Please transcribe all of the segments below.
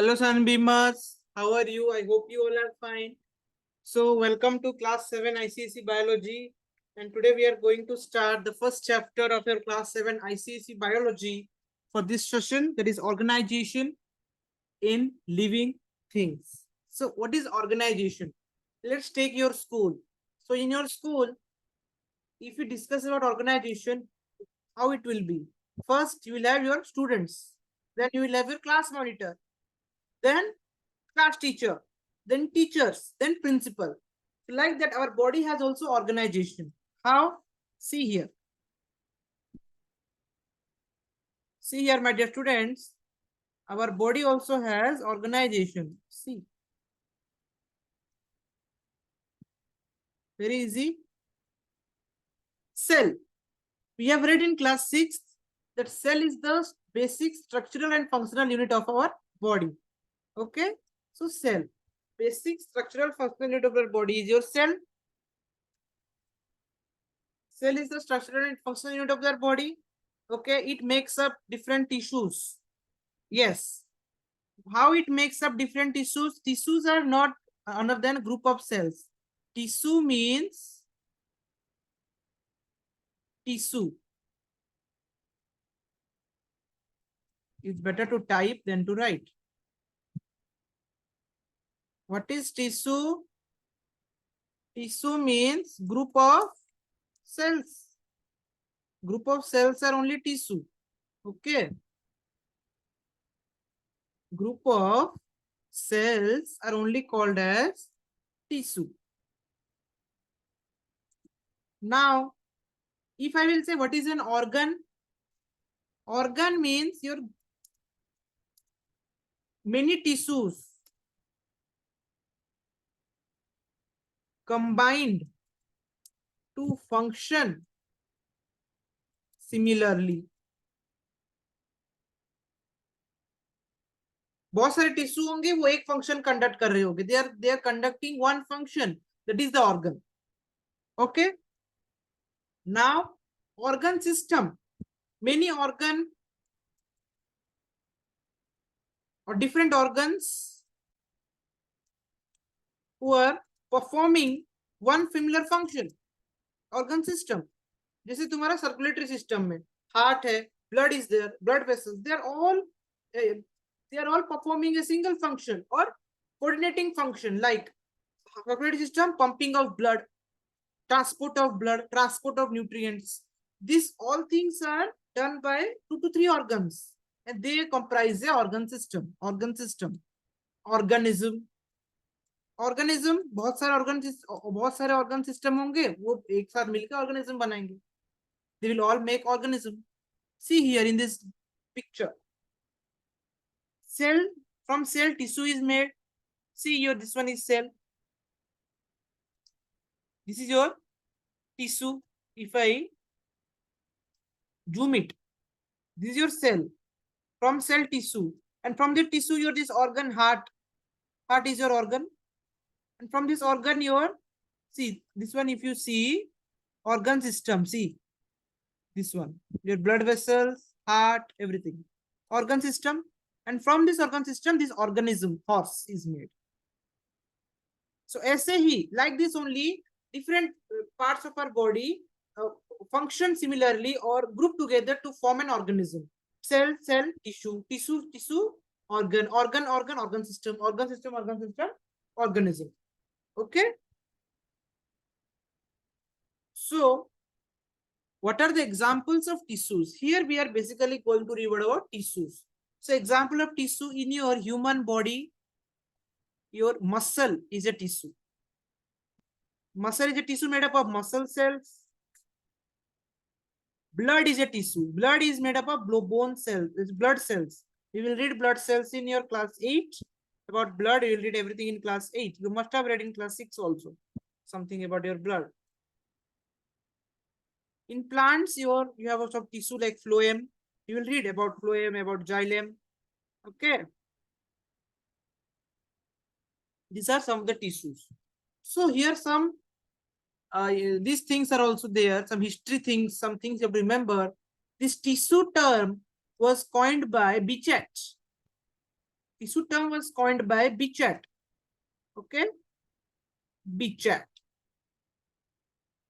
Hello, Sunbeamers. How are you? I hope you all are fine. So, welcome to Class 7 ICSE Biology. And today we are going to start the first chapter of your Class 7 ICSE Biology for this session, that is organization in living things. So, what is organization? Let's take your school. So, in your school, if you discuss about organization, how it will be? First, you will have your students. Then you will have your class monitor. Then class teacher, then teachers, then principal. Like that, our body has also organization. How? See here. See here, my dear students. Our body also has organization. See. Very easy. Cell. We have read in class 6 that cell is the basic structural and functional unit of our body. Okay. So cell. Basic structural functional unit of our body is your cell. Cell is the structural and functional unit of their body. Okay, it makes up different tissues. Yes. How it makes up different tissues? Tissues are not other than a group of cells. Tissue means tissue. It's better to type than to write. What is tissue? Tissue means group of cells. Group of cells are only tissue. Okay. Group of cells are only called as tissue. Now, if I will say what is an organ? Organ means your many tissues combined to function similarly. बहुत सारे tissue होंगे, वो एक function conduct कर रहे होंगे. They are conducting one function. That is the organ. Okay. Now, organ system. Many organ or different organs who are performing one similar function. Organ system. जैसे तुम्हारा circulatory system में heart है, blood is there, blood vessels. They are all performing a single function or coordinating function, like circulatory system, pumping of blood, transport of nutrients. These all things are done by 2 to 3 organs, and they comprise the organ system. Organism. बहुत सारे organ system होंगे, वो एक साथ मिलकर organism बनाएंगे. They will all make organism. See here in this picture. Cell, from cell tissue is made. See here, this one is cell. This is your tissue. If I zoom it, this is your cell. From cell tissue, and from the tissue your this organ heart. Heart is your organ, and from this organ your, see this one, if you see organ system, see this one, your blood vessels, heart, everything, organ system. And from this organ system, this organism, horse, is made. So ऐसे ही, like this only, different parts of our body function similarly or group together to form an organism. Cell, tissue, organ system, organism. Okay. So, what are the examples of tissues? Here we are basically going to read about tissues. So, example of tissue in your human body, your muscle is a tissue. Muscle is a tissue made up of muscle cells. Blood is a tissue. Blood is made up of bone cells. It's blood cells. You will read blood cells in your class 8. About blood, you will read everything in class 8. You must have read in class 6 also something about your blood. In plants, you have also tissue like phloem. You will read about phloem, about xylem. Okay. These are some of the tissues. So here some these things are also there. Some history things, some things you have to remember. This tissue term was coined by Bichet. Tissue term was coined by Bichat. Okay, Bichat.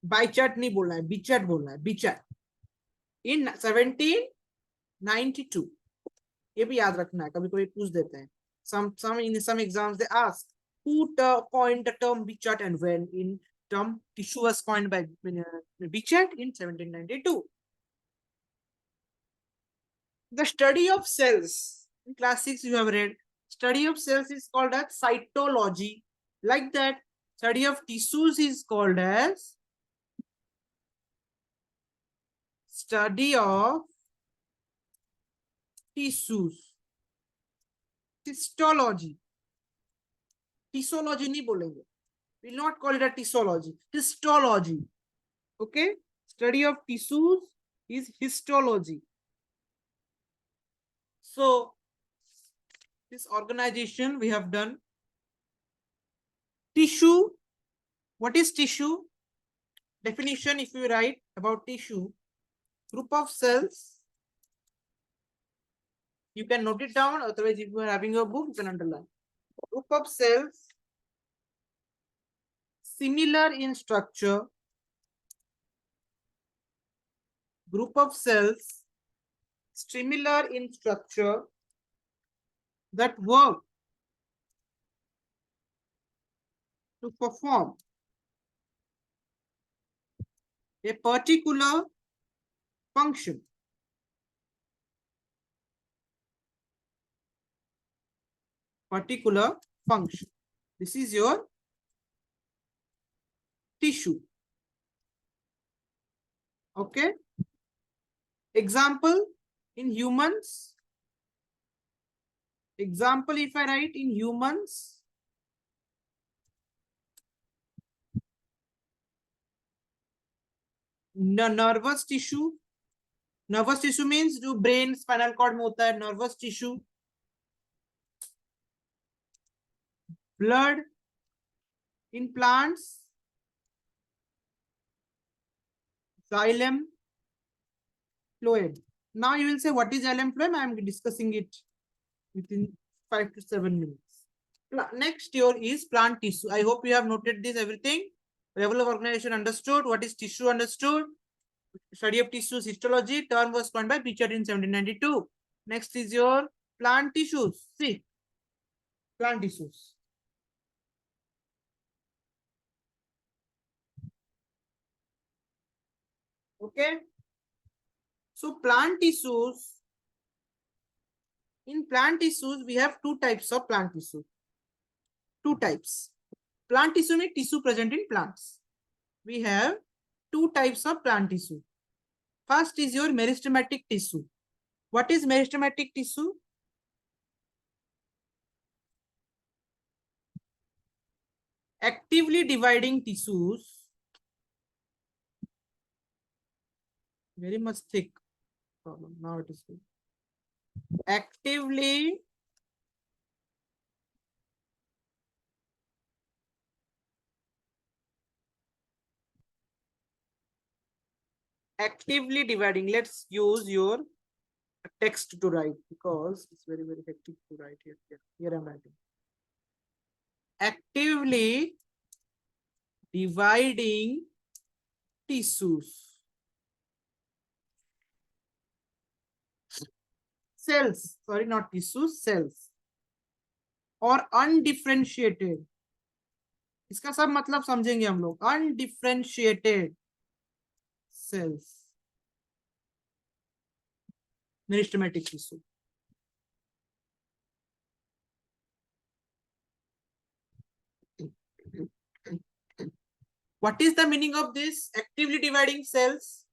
Bichat नहीं बोलना है, Bichat बोलना है, Bichat. In 1792. ये भी याद रखना है, कभी कभी पूछ देते हैं. In some exams they ask who coined the term Bichat and when. In term tissue was coined by Bichat in 1792. The study of cells. In class 6 you have read. Study of cells is called as cytology. Like that, study of tissues is called as study of tissues. Histology. Histology नहीं बोलेंगे. We'll not call it a histology. Histology. Okay. Study of tissues is histology. So this organization we have done. Tissue. What is tissue? Definition, if you write about tissue, group of cells. You can note it down, otherwise if you are having a book, you can underline. Group of cells similar in structure. Group of cells similar in structure that work to perform a particular function. Particular function. This is your tissue. Okay. Example in humans. Example, if I write in humans, nervous tissue. Nervous tissue means जो brain spinal cord में होता है, nervous tissue. Blood in plants. Xylem phloem. Now you will say, what is xylem phloem? I am discussing it within 5 to 7 minutes. Next here is plant tissue. I hope you have noted this everything. Level of organization understood. What is tissue understood. Study of tissues histology. Term was coined by Bichat in 1792. Next is your plant tissues. See, plant tissues. Okay. So plant tissues. In plant tissues, we have two types of plant tissue. Two types. Plant tissue means tissue present in plants. We have two types of plant tissue. First is your meristematic tissue. What is meristematic tissue? Actively dividing tissues. Very much thick problem. Now it is good. Actively dividing. Let's use your text to write because it's very, very hectic to write here. Here I'm writing. Actively dividing tissues. Cells, sorry, not tissues, cells. और undifferentiated. इसका सब मतलब समझेंगे हम लोग. Undifferentiated cells. Meristematic tissue. What is the meaning of this actively dividing cells?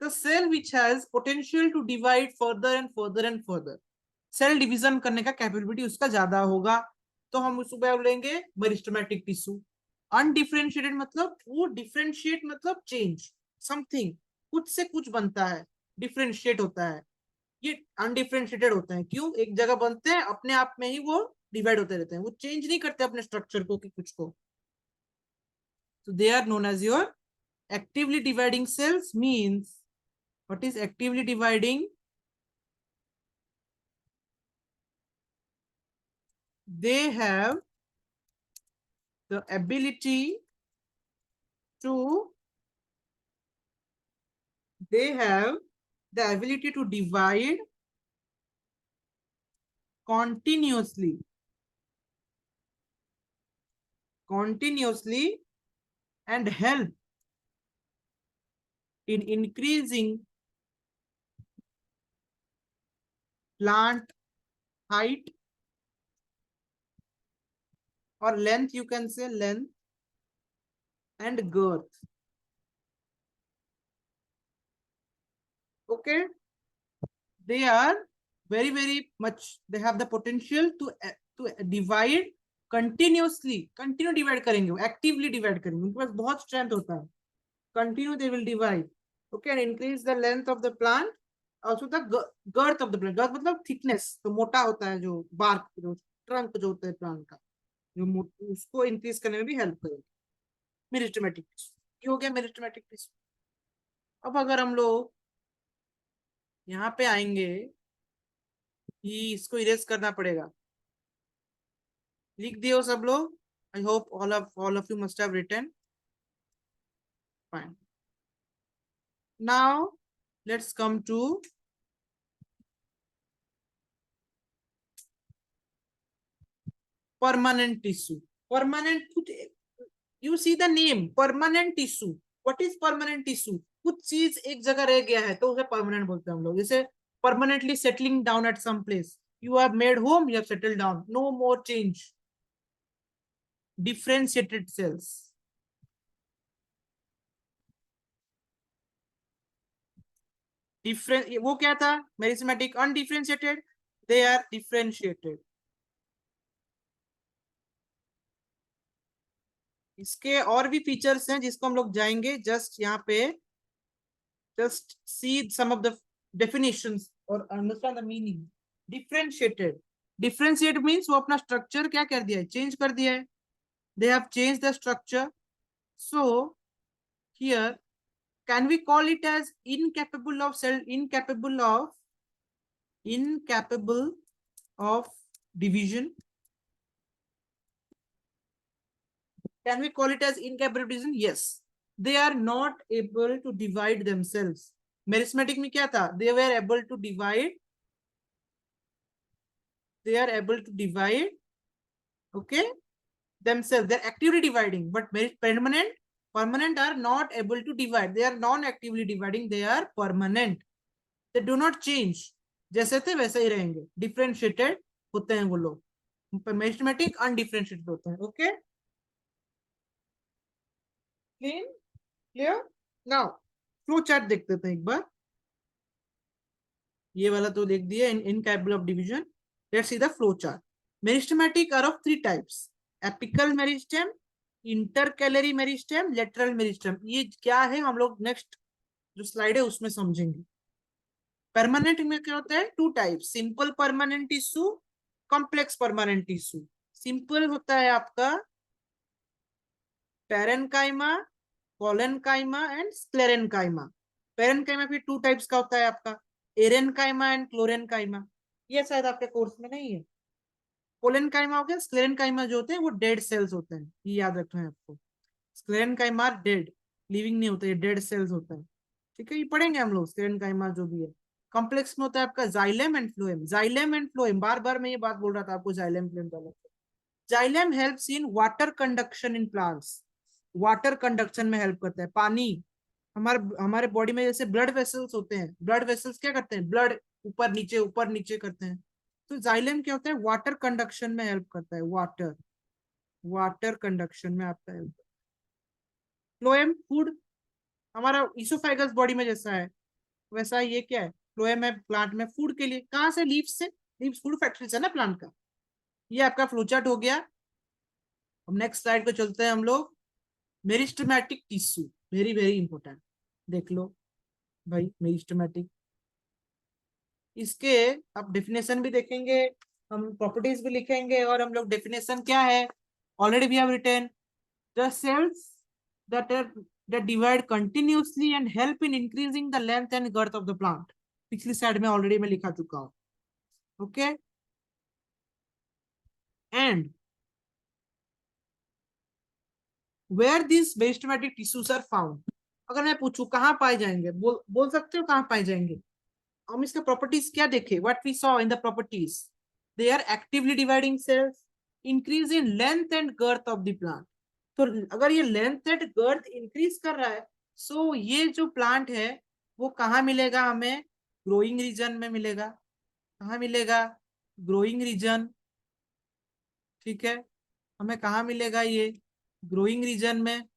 The cell which has potential to divide further and further and further. Cell division करने का capability उसका ज्यादा होगा, तो हम उसको क्या बोलेंगे? Meristematic tissue. अनडिफरेंशिएटेड मतलब वो डिफरेंशिएट मतलब चेंज समथिंग, कुछ से कुछ बनता है, डिफरेंशिएट होता है. ये अनडिफरेंशिएटेड होते हैं. क्यों? एक जगह बनते हैं, अपने आप में ही वो डिवाइड होते रहते हैं, वो चेंज नहीं करते अपने स्ट्रक्चर को कि कुछ को. So they are known as your actively dividing cells. Means what is actively dividing? they have the ability to divide continuously and help in increasing plant height or length, you can say length and girth. Okay, they are very much, they have the potential to divide continuously. Continue divide करेंगे, actively divide करेंगे, उनके पास बहुत strength होता है. Continue they will divide. Okay, and increase the length of the plant, also the girth of the plant. girth मतलब thickness, तो मोटा होता है जो bark, जो trunk जो होता है plant का, जो उसको increase करने में भी help करेगा. मेरिस्टेमेटिक ये हो गया मेरिस्टेमेटिक टिश्यू. अब अगर हम लोग यहाँ पे आएंगे, ये इसको इरेज करना पड़ेगा. लिख दियो सब लोग. I hope all of you must have written. Fine. Now let's come to permanent tissue. Permanent, you see the name permanent tissue. What is permanent tissue? कुछ चीज एक जगह रह गया है तो उसे परमानेंट बोलते हैं हम लोग. जैसे permanently settling down at some place. You have made home, you have settled down, no more change. Differentiated cells. Different, वो क्या था? Meristematic. undifferentiated, they are differentiated. इसके और भी फीचर्स हैं जिसको हम लोग जाएंगे. जस्ट यहाँ पे just see some of the definitions or understand the meaning. Differentiated. Differentiate means वो अपना structure क्या कर दिया है? Change कर दिया है. They have changed the structure. So here, can we call it as incapable of division? Can we call it as incapable of division? Yes. They are not able to divide themselves. Merismatic में क्या था? They were able to divide. They are able to divide, okay, themselves. They're actively dividing, but permanent are not able to divide. They are non-actively dividing. They are permanent. They do not change. जैसे थे वैसे ही रहेंगे. Differentiated होते हैं वो लोग. Merismatic undifferentiated होते हैं. Okay. Clear? Now flow chart देखते थे एक बार. ये वाला तो देख दिया. incapable of division. Let's see the flow chart. Meristematic are of three types: apical meristem, intercalary meristem, lateral meristem. ये क्या है हम लोग नेक्स्ट जो स्लाइड है उसमें समझेंगे. परमानेंट में क्या होता है? Two type: simple permanent tissue, complex permanent tissue. Simple होता है आपका parenchyma, collenchyma and sclerenchyma. Parenchyma फिर टू टाइप्स का होता है आपका, एरेनकाइमा एंड क्लोरेनकाइमा. ये शायद आपके कोर्स में नहीं है. कोलेनकाइमा हो गया. स्क्लेरेनकाइमा जो होते हैं वो डेड सेल्स होते हैं, ये याद रखना है आपको. स्क्लेरेनकाइमा डेड, लिविंग नहीं होते, डेड सेल्स होता है. ठीक है, ये पढ़ेंगे हम लोग स्क्लेरेनकाइमा जो भी है. कॉम्प्लेक्स में होता है आपका xylem and phloem. Xylem and phloem, बार बार मैं ये बात बोल रहा था आपको, जाइलम फ्लोएम का. Xylem helps in water conduction in plants. Water conduction में हेल्प करता है. पानी हमारे बॉडी में जैसे ब्लड वेसल्स होते हैं, ब्लड वेसल्स क्या करते हैं? ब्लड ऊपर नीचे करते हैं. तो जाइलम क्या होता है? वाटर कंडक्शन में हेल्प करता है. वाटर कंडक्शन में आपका हेल्प. फ्लोएम फूड, हमारा इसोफेगस बॉडी में जैसा है वैसा ये क्या है? फ्लोएम है प्लांट में फूड के लिए. कहाँ से? लीव्स से. लीव्स फूड फैक्ट्री है ना प्लांट का. ये आपका फ्लोचार्ट हो गया. अब नेक्स्ट स्लाइड पे चलते हैं हम लोग. Meristematic tissue, very important. देख लो भाई मेरिस्टेमेटिक. इसके अब डेफिनेशन भी देखेंगे, हम प्रॉपर्टीज भी लिखेंगे, और हम लोग डेफिनेशन क्या है already we have written. The cells that divide continuously and help in increasing the length and girth of the plant. पिछली साइड में ऑलरेडी मैं लिखा चुका हूं. Okay. And where this meristematic tissues are found. अगर मैं पूछूं कहाँ पाए जाएंगे, बोल सकते हो कहाँ पाए जाएंगे। हम इसके प्रॉपर्टीज क्या देखे, what we saw in the properties, they are actively dividing cells, increase in length and girth of the plant. तो अगर ये लेंथ एंड गर्थ इंक्रीज कर रहा है, सो ये जो प्लांट है वो कहाँ मिलेगा हमें, ग्रोइंग रीजन में मिलेगा। कहाँ मिलेगा, ग्रोइंग रीजन। ठीक है, हमें कहाँ मिलेगा ये, ग्रोइंग रीजन में।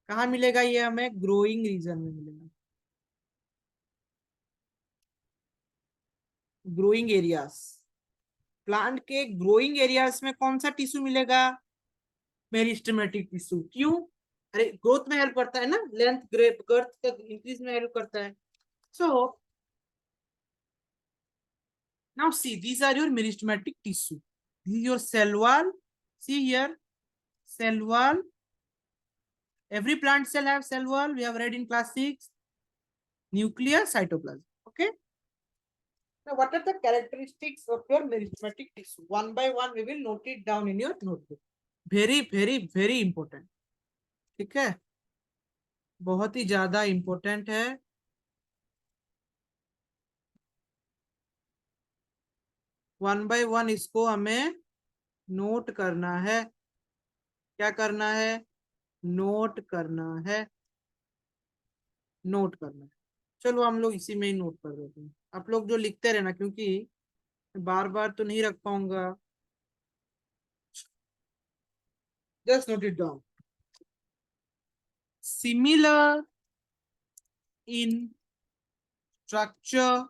कहाँ मिलेगा ये, हमें ग्रोइंग रीजन में मिलेगा, ग्रोइंग एरियाज। प्लांट के ग्रोइंग एरियाज में कौन सा टिश्यू मिलेगा, मेरिस्टेमेटिक टिश्यू। क्यों, अरे ग्रोथ में हेल्प करता है ना, लेंथ गर्थ का इंक्रीज में हेल्प करता है। So now see these are your meristematic tissue, this is your cell wall. See here, cell wall. Every plant cell have cell wall, we have read in class 6. Nucleus, cytoplasm. Okay, now what are the characteristics of your meristematic tissue? One by one we will note it down in your notebook. Very important. ठीक है, बहुत ही ज्यादा important है। One by one इसको हमें note करना है। क्या करना है, नोट करना है, नोट करना है। चलो हम लोग इसी में ही नोट कर देते हैं, आप लोग जो लिखते रहना, क्योंकि बार बार तो नहीं रख पाऊंगा। Just note it down. Similar in structure,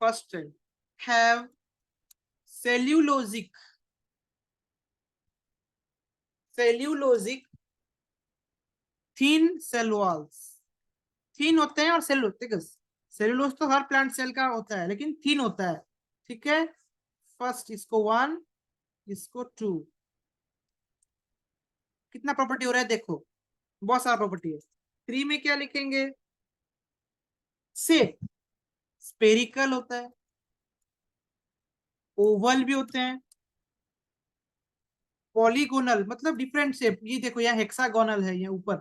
first have cellulosic, cellulosic thin cell walls. Thin होते हैं और सेलुलोज, ठीक है, सेलुलोज तो हर प्लांट सेल का होता है लेकिन थीन होता है। ठीक है, फर्स्ट इसको वन, इसको टू। कितना प्रॉपर्टी हो रहा है देखो, बहुत सारा प्रॉपर्टी है। थ्री में क्या लिखेंगे, शेप, स्पेरिकल होता है, ओवल भी होते हैं, पॉलीगोनल मतलब डिफरेंट शेप, ये देखो यहाँ हेक्सागोनल है यहाँ ऊपर,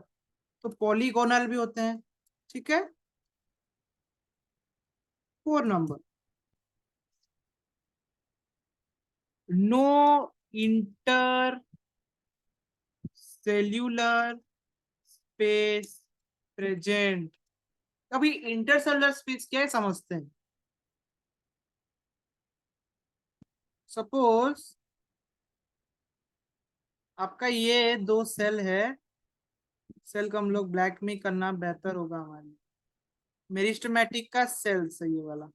तो पॉलीगोनल भी होते हैं। ठीक है, 4 number, no intercellular space present. अभी इंटरसेलुलर स्पेस क्या है समझते हैं। सपोज आपका ये दो सेल है, सेल को हम लोग ब्लैक में करना बेहतर होगा हमारे लिए। मेरिस्टेमेटिक का सेल्स है ये वाला।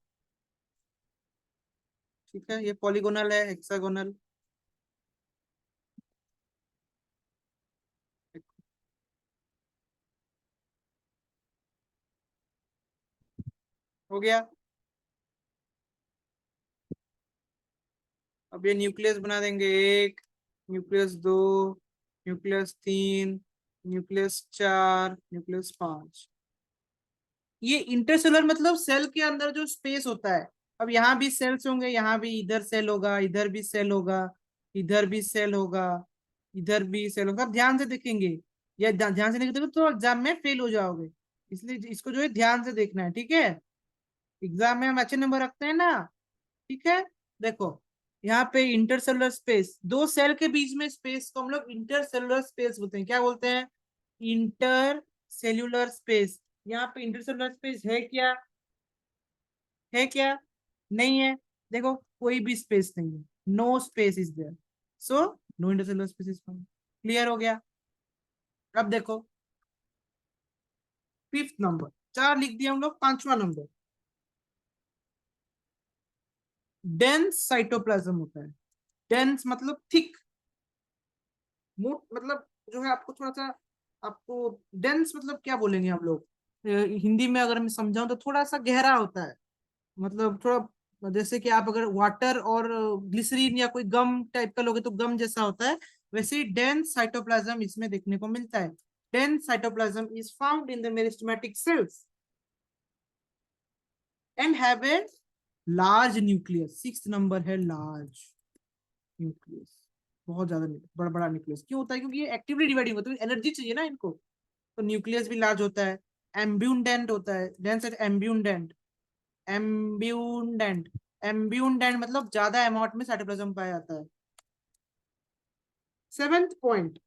ठीक है, ये पॉलीगोनल है, हेक्सागोनल। हो गया, अब ये न्यूक्लियस बना देंगे, एक न्यूक्लियस, दो न्यूक्लियस, तीन न्यूक्लियस, चार न्यूक्लियस, पांच। ये इंटरसेलुलर मतलब सेल के अंदर जो स्पेस होता है। अब यहाँ भी सेल्स होंगे, यहाँ भी, इधर सेल होगा, इधर भी सेल होगा, इधर भी सेल होगा, इधर भी सेल होगा। अब ध्यान से देखेंगे, या ध्यान से नहीं देखोगे तो एग्जाम में फेल हो जाओगे, इसलिए इसको जो है ध्यान से देखना है। ठीक है, एग्जाम में हम अच्छे नंबर रखते हैं ना। ठीक है, देखो यहाँ पे इंटरसेलुलर स्पेस, दो सेल के बीच में स्पेस को हम लोग इंटरसेलुलर स्पेस बोलते हैं। क्या बोलते हैं, इंटर सेल्यूलर स्पेस। यहाँ पे इंटरसेलुलर स्पेस है क्या, है क्या, नहीं है। देखो कोई भी स्पेस नहीं है, no space is there, so no intercellular space is found. Clear हो गया। अब देखो फिफ्थ नंबर, चार लिख दिया हम लोग, पांचवा नंबर, डेंस साइटोप्लाज्म होता है। डेंस मतलब थिक, मोट मतलब जो है आपको थोड़ा सा, आपको डेंस मतलब क्या बोलेंगे हम लोग, हिंदी में अगर मैं समझाऊं तो थोड़ा सा गहरा होता है। मतलब थोड़ा जैसे कि आप अगर वाटर और ग्लिसरीन या कोई गम टाइप का लोगे तो गम जैसा होता है, वैसे ही डेंस साइटोप्लाज्म इसमें देखने को मिलता है। Dense cytoplasm is found in the meristematic cells. And have a large nucleus. Six number है लार्ज न्यूक्लियस, बहुत ज्यादा बड़ा बड़ा न्यूक्लियस। क्यों होता है? क्योंकि ये एक्टिवली डिवाइडिंग होता है, एनर्जी चाहिए ना इनको, तो न्यूक्लियस भी लार्ज होता है। एम्ब्यूडेंट होता है, डेंस एम्ब्यूडेंट, एम्ब्यूडेंट, एम्ब्यूडेंट मतलब ज्यादा अमाउंट में साइटोप्लाज्म पाया जाता है। सेवेंथ पॉइंट,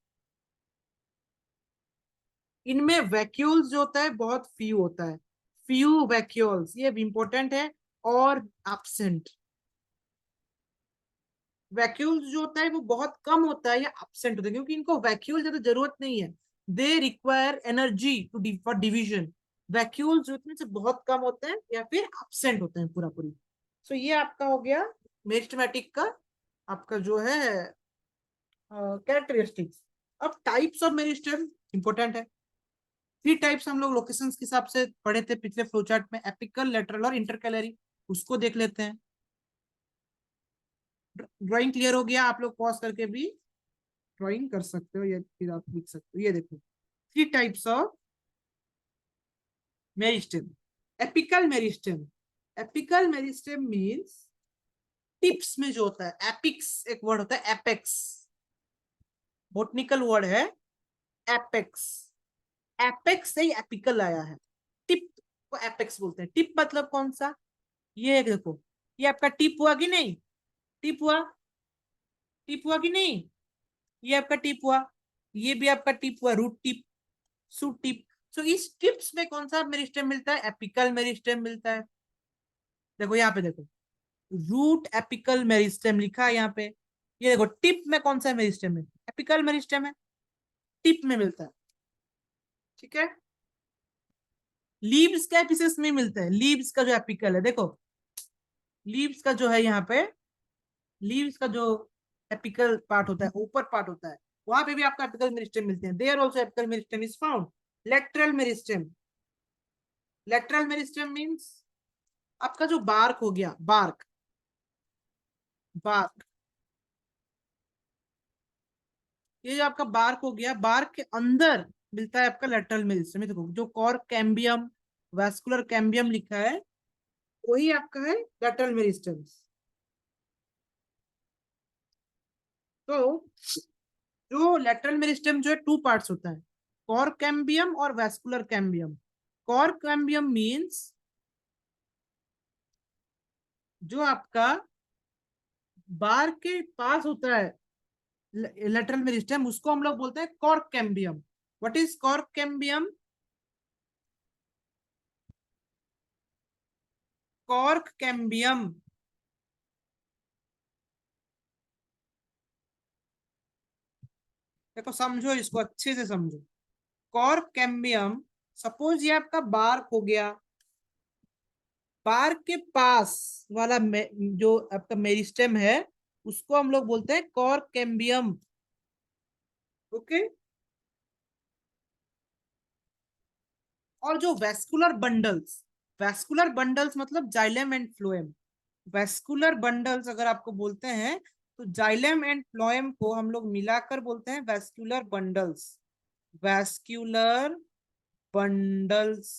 इनमें वैक्यूल्स जो होता है बहुत फ्यू होता है, फ्यू वैक्यूल्स, ये भी इंपॉर्टेंट है। और एब्सेंट, वैक्यूल्स जो होता है वो बहुत कम होता है या एब्सेंट होता है, क्योंकि इनको वैक्यूल ज्यादा जरूरत नहीं है। They require energy to for division. Vacuoles जो इतने से बहुत कम होते हैं या फिर एब्सेंट होते हैं पूरा पूरी। सो ये आपका हो गया मेरिस्टेमेटिक का, आपका जो है कैरेक्टरिस्टिक्स। अब टाइप्स ऑफ मेरिस्टेम इंपॉर्टेंट है। थ्री टाइप्स हम लोग लोकेशंस के हिसाब से पढ़े थे पिछले फ्लोचार्ट में, एपिकल, लेटरल और इंटरकैलरी। उसको देख लेते हैं। ड्राइंग क्लियर हो गया? आप लोग पॉज करके भी ड्राइंग कर सकते हो या फिर आप लिख सकते हो। ये देखो, three types of meristem. Apical meristem, apical meristem means tips में जो होता है, एपिक्स एक वर्ड होता है, एपेक्स बोटनिकल वर्ड है, एपेक्स। एपेक्स से ही एपिकल आया है। टिप को एपेक्स बोलते हैं। टिप मतलब कौन सा? ये देखो, ये आपका टिप हुआ कि नहीं? टिप हुआ, टिप हुआ कि नहीं? ये आपका टिप हुआ, ये भी आपका टिप हुआ, रूट टिप, सूट टिप। सो इस टिप्स में कौन सा मेरिस्टेम मिलता है? एपिकल मेरिस्टेम मिलता है। देखो यहाँ पे देखो, रूट एपिकल मेरिस्टेम लिखा है यहाँ पे। ये देखो टिप में कौन सा मेरिस्टेम है? एपिकल मेरिस्टेम है, टिप में मिलता है। ठीक है, लीव्स का एपिसेस में मिलता है। लीव्स का जो एपिकल है, देखो लीव्स का जो है यहाँ पे, लीव्स का जो एपिकल पार्ट होता है, ऊपर पार्ट होता है, वहां पे भी आपका एपिकल मेरिस्टेम मिलते हैं। There also apical meristem is found. Lateral meristem, lateral meristem means आपका जो बार्क हो गया, बार्क, बार्क, ये जो आपका बार्क हो गया, बार्क के अंदर मिलता है आपका लेटरल मेरिस्टेम। देखो जो कॉर कैम्बियम, वैस्कुलर कैम्बियम लिखा है, वही आपका है लेटरल मेरिस्टेम। तो जो लेटरल मेरिस्टेम जो है टू पार्ट्स होता है, कॉर कैम्बियम और vascular cambium. Cork cambium means जो आपका बार के पास होता है लेटरल मेरिस्टेम, उसको हम लोग बोलते हैं cork cambium. What is cork cambium? Cork cambium, देखो समझो इसको, अच्छे से समझो। कॉर्क कैम्बियम, सपोज ये आपका बार्क हो गया, बार्क के पास वाला जो आपका मेरिस्टेम है, उसको हम लोग बोलते हैं कॉर्क कैम्बियम। ओके, और जो वैस्कुलर बंडल्स मतलब xylem and phloem. Vascular bundles अगर आपको बोलते हैं तो जाइलम एंड फ्लोएम को हम लोग मिलाकर बोलते हैं वैस्कुलर बंडल्स। Vascular bundles.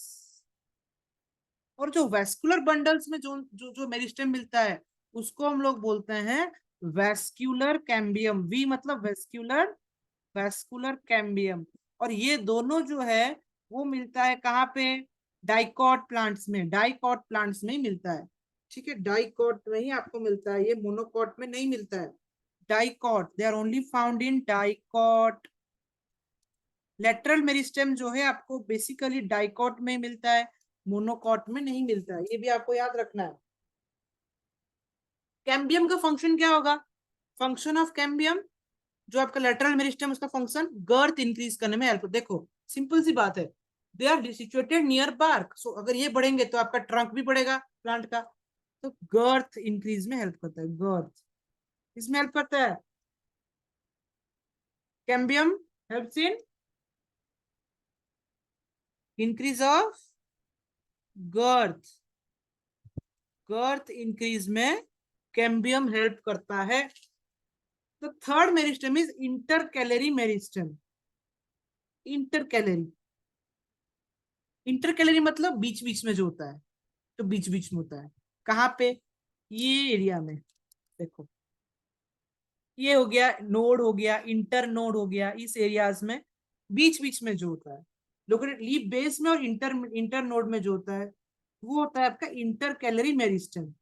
और जो वैस्कुलर बंडल्स में जो जो जो मेरिस्टेम मिलता है, उसको हम लोग बोलते हैं वैस्कुलर कैम्बियम। वी मतलब वैस्कुलर, वैस्कुलर कैम्बियम। और ये दोनों जो है वो मिलता है कहाँ पे? डाइकॉट प्लांट्स में, डाइकॉट प्लांट्स में ही मिलता है। ठीक है, डाइकॉट में ही आपको मिलता है, ये मोनोकॉट में नहीं मिलता है। Dicot, they are only found in dicot. Lateral meristem जो है आपको बेसिकली डाइकॉट में मिलता है, मोनोकॉट में नहीं मिलता है, ये भी आपको याद रखना है। कैम्बियम का फंक्शन क्या होगा? फंक्शन ऑफ कैम्बियम, जो आपका लेटरल मेरिस्टेम, उसका फंक्शन गर्थ इंक्रीज करने में हेल्प। देखो सिंपल सी बात है, they are situated near bark, so अगर ये बढ़ेंगे तो आपका ट्रंक भी बढ़ेगा प्लांट का, तो गर्थ इंक्रीज में हेल्प करता है। गर्थ इसमें हेल्प करता है। Cambium helps in increase of girth, girth increase में कैम्बियम हेल्प करता है। तो third meristem is intercalary meristem. Intercalary, intercalary मतलब बीच बीच में जो होता है, तो बीच बीच में होता है। कहाँ पे? ये एरिया में। देखो, ये हो गया नोड, हो गया इंटर नोड, हो गया इस एरियाज में बीच बीच में जो होता है। लोकेटेड लीफ बेस में और इंटर इंटर नोड में जो होता है वो होता है आपका inter calorie meristem.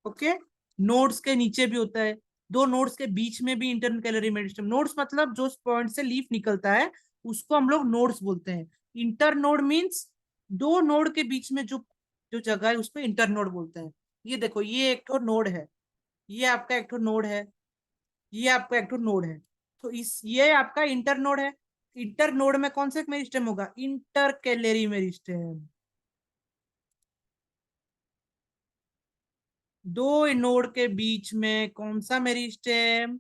Okay, nodes के नीचे भी होता है, दो नोड्स के बीच में भी इंटर कैलरी मेरिस्टेम। नोड्स मतलब जो पॉइंट से लीफ निकलता है उसको हम लोग नोड्स बोलते हैं। इंटर नोड मीन्स दो नोड के बीच में जो जो जगह है उसको इंटर नोड बोलते हैं। ये देखो, ये एक तो नोड है, ये आपका एक तो नोड है, ये आपका एक तो नोड है। तो इस ये आपका इंटर नोड है। इंटर नोड में कौन सा मेरिस्टेम होगा? Intercalary meristem. दो नोड के बीच में कौन सा meristem?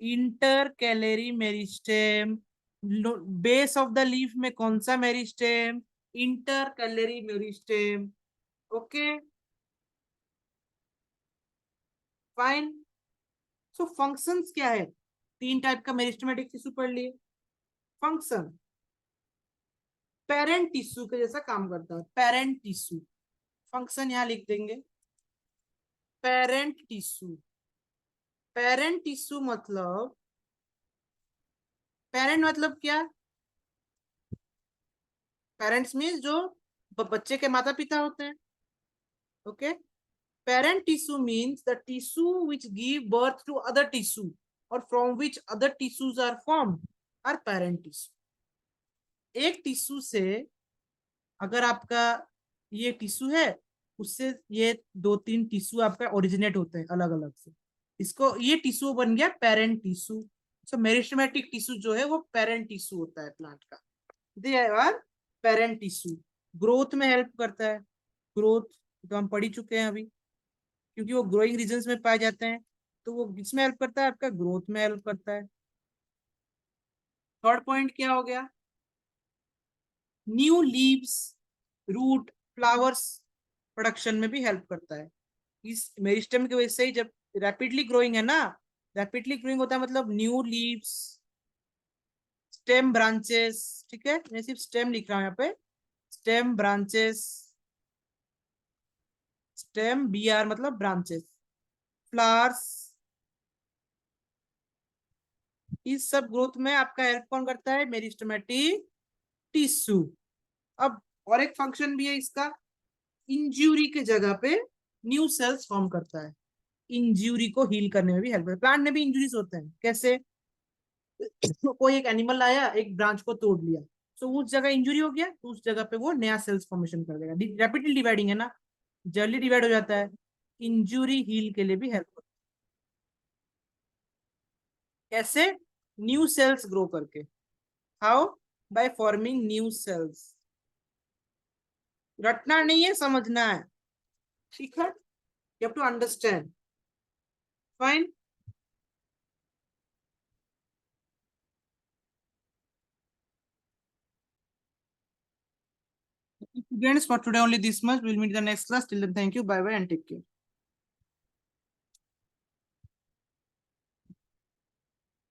Intercalary meristem. Base of the leaf में कौन सा meristem? Intercalary meristem. Okay, fine. So functions क्या है? तीन टाइप का मेरिस्टेमेटिक टिश्यू पढ़ लिए। फंक्शन पेरेंट टिश्यू के जैसा काम करता है, पेरेंट टिश्यू। फंक्शन यहां लिख देंगे, पेरेंट टिश्यू। पेरेंट टिश्यू मतलब, पेरेंट मतलब क्या? पेरेंट्स मीन्स जो बच्चे के माता पिता होते हैं। Okay, parent tissue means the tissue which give birth to other tissue और from which other tissues are formed are parent tissue. एक टिश्यू से, अगर आपका ये टिश्यू है, उससे ये दो तीन टिश्यू आपका ओरिजिनेट होते हैं अलग अलग से, इसको ये टिश्यू बन गया parent tissue. So meristematic tissue जो है वो पेरेंट टिश्यू होता है प्लांट का। They are parent tissue. Growth में हेल्प करता है, ग्रोथ तो हम पढ़ ही चुके हैं अभी, क्योंकि वो ग्रोइंग रीजन्स में पाए जाते हैं। तो वो किसमें हेल्प करता है? आपका ग्रोथ में हेल्प करता है। थर्ड पॉइंट क्या हो गया? New leaves, root, flowers production में भी हेल्प करता है। इस मेरिस्टेम की वजह से ही जब रैपिडली ग्रोइंग है ना, रैपिडली ग्रोइंग होता है मतलब न्यू लीव्स, स्टेम ब्रांचेस। ठीक है, मैं सिर्फ स्टेम लिख रहा हूं यहाँ पे, stem branches, stem B R मतलब ब्रांचेस, फ्लावर्स, इस सब ग्रोथ में आपका हेल्प कौन करता है? Meristematic tissue. अब और एक फंक्शन भी है इसका, इंज्यूरी के जगह पे न्यू सेल्स फॉर्म करता है। इंज्यूरी को हील करने में भी हेल्प करता है। प्लांट में भी इंजुरीज होते हैं, कैसे? कोई एक एनिमल आया, एक ब्रांच को तोड़ लिया, तो उस जगह इंजुरी हो गया, तो उस जगह पे वो नया सेल्स फॉर्मेशन कर देगा। रैपिडली डिवाइडिंग है ना, जल्दी डिवाइड हो जाता है। इंजुरी हील के लिए भी हेल्प करता है। कैसे? न्यू सेल्स ग्रो करके। How? By forming new cells. रटना नहीं है, समझना है। ठीक है, you have to understand. Fine. Students, for today only this much. We'll meet in the next class. Till then, thank you. Bye bye and take care.